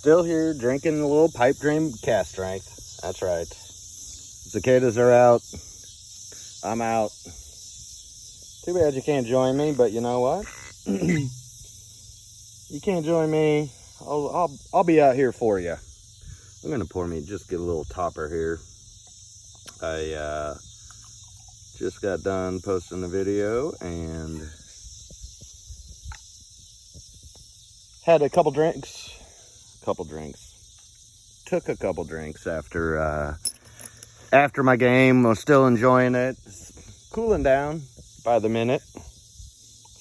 Still here drinking a little pipe dream cast strength. That's right. Cicadas are out. I'm out. Too bad you can't join me, but you know what? You can't join me. I'll be out here for you. I'm gonna just get a little topper here. I just got done posting the video and had a couple drinks. Took a couple drinks after my game. Was still enjoying it. Cooling down by the minute.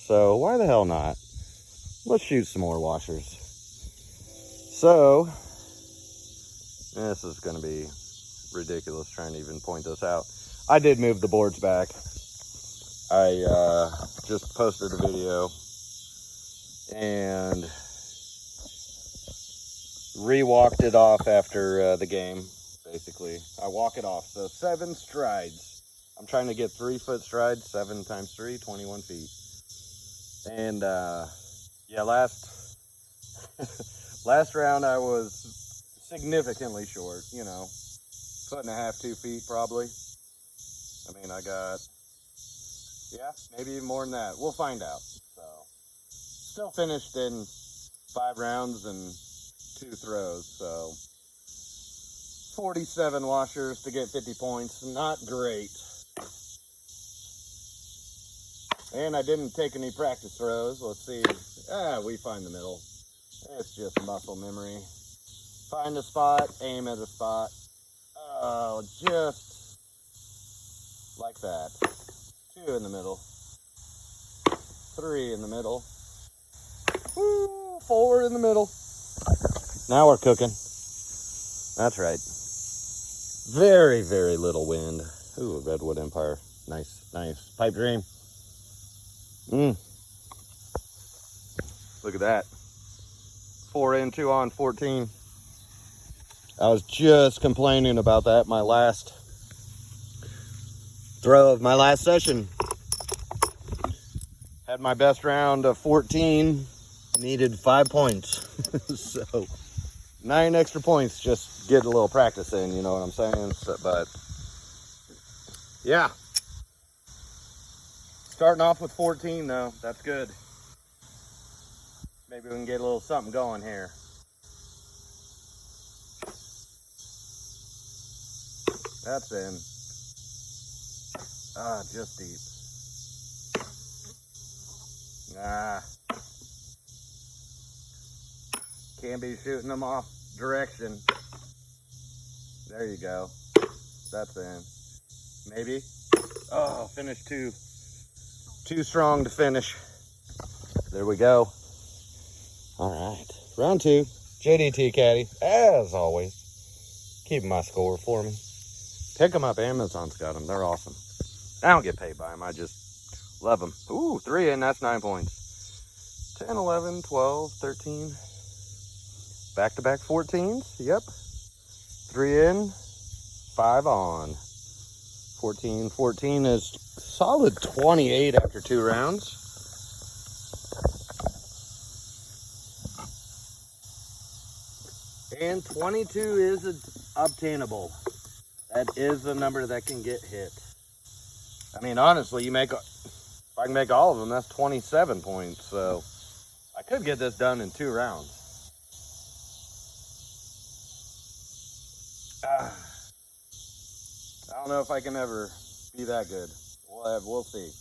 So why the hell not? Let's shoot some more washers. So this is going to be ridiculous trying to even point this out. I did move the boards back. I just posted a video and re-walked it off after the game, basically. I walk it off. So 7 strides. I'm trying to get 3-foot strides. 7 times 3, 21 feet. And yeah, last round I was significantly short, you know, 1.5 feet, 2 feet probably. I mean, I got, yeah, maybe even more than that. We'll find out. So still finished in 5 rounds and 2 throws. So 47 washers to get 50 points. Not great. And I didn't take any practice throws. Let's see. We find the middle. It's just muscle memory. Find a spot, aim at a spot. Oh, just like that. 2 in the middle. 3 in the middle. Woo, 4 in the middle. Now we're cooking. That's right. Very, very little wind. Ooh, Redwood Empire. Nice, nice. Pipe dream. Look at that. 4 in, 2 on, 14. I was just complaining about that my last throw of my last session. Had my best round of 14. Needed 5 points. So 9 extra points, just get a little practice in, you know what I'm saying? So, but yeah. Starting off with 14 though, that's good. Maybe we can get a little something going here. That's in. Just deep. Can't be shooting them off direction. There you go. That's in. Maybe. Oh, finish too strong to finish. There we go. All right. Round 2. JDT Caddy, as always. Keeping my score for me. Pick them up. Amazon's got them. They're awesome. I don't get paid by them. I just love them. Ooh, 3 in. That's 9 points. 10, 11, 12, 13. Back-to-back 14s. Yep. 3 in, 5 on. 14 is solid 28 after 2 rounds. And 22 is obtainable. That is the number that can get hit. I mean, honestly, if I can make all of them, that's 27 points. So I could get this done in 2 rounds. I don't know if I can ever be that good. We'll see.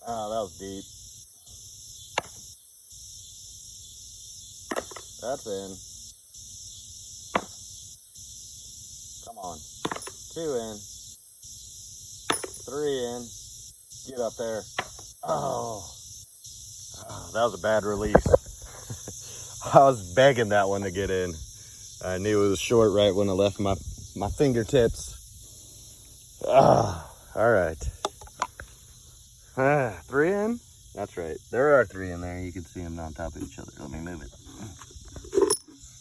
Oh, that was deep. That's in. Come on. 2 in. 3 in. Get up there. Oh, that was a bad release. I was begging that one to get in. I knew it was short right when I left my fingertips. All right. 3 in? That's right. There are 3 in there. You can see them on top of each other. Let me move it.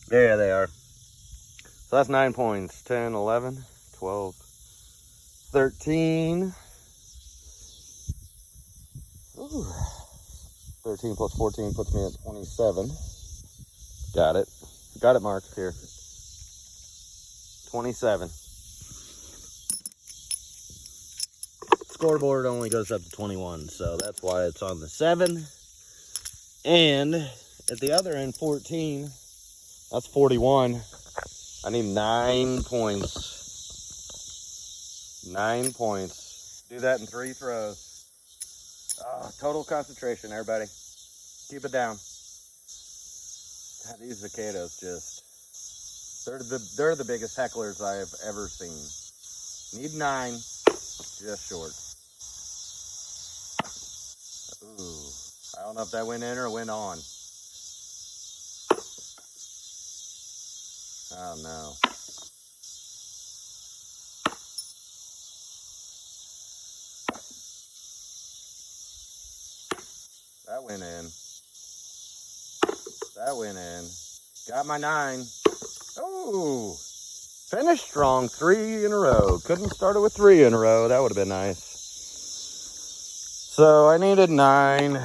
There they are. So that's 9 points. 10, 11, 12, 13, Ooh. 13 plus 14 puts me at 27. Got it. Got it marked here. 27. Scoreboard only goes up to 21, so that's why it's on the 7. And at the other end, 14. That's 41. I need 9 points. 9 points. Do that in 3 throws. Oh, total concentration, everybody. Keep it down. God, these cicadas they're the biggest hecklers I have ever seen. Need 9, just short. Ooh, I don't know if that went in or went on. Oh no. That went in. That went in. Got my 9. Oh, finished strong. 3 in a row. Couldn't start it with 3 in a row. That would have been nice. So I needed 9.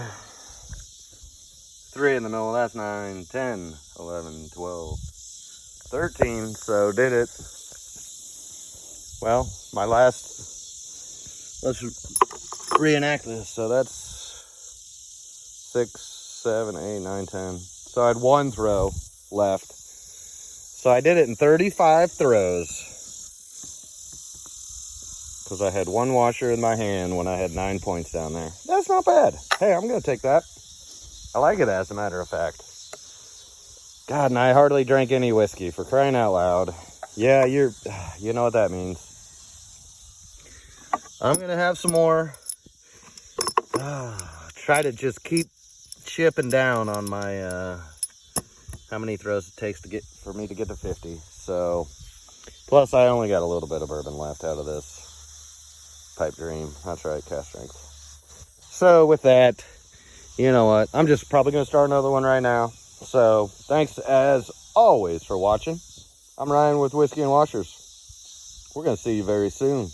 3 in the middle. That's 9, 10, 11, 12, 13. So did it. Well, my last, let's reenact this. So that's 6, 7, 8, 9, 10. So I had 1 throw left. So I did it in 35 throws. Because I had 1 washer in my hand when I had 9 points down there. That's not bad. Hey, I'm going to take that. I like it, as a matter of fact. God, and I hardly drank any whiskey, for crying out loud. Yeah, you know what that means. I'm going to have some more. Try to just keep chipping down on my how many throws it takes for me to get to 50. So plus I only got a little bit of bourbon left out of this pipe dream. That's right, cast strength. So with that, you know what, I'm just probably going to start another one right now. So thanks as always for watching. I'm Ryan with Whiskey and Washers. We're going to see you very soon.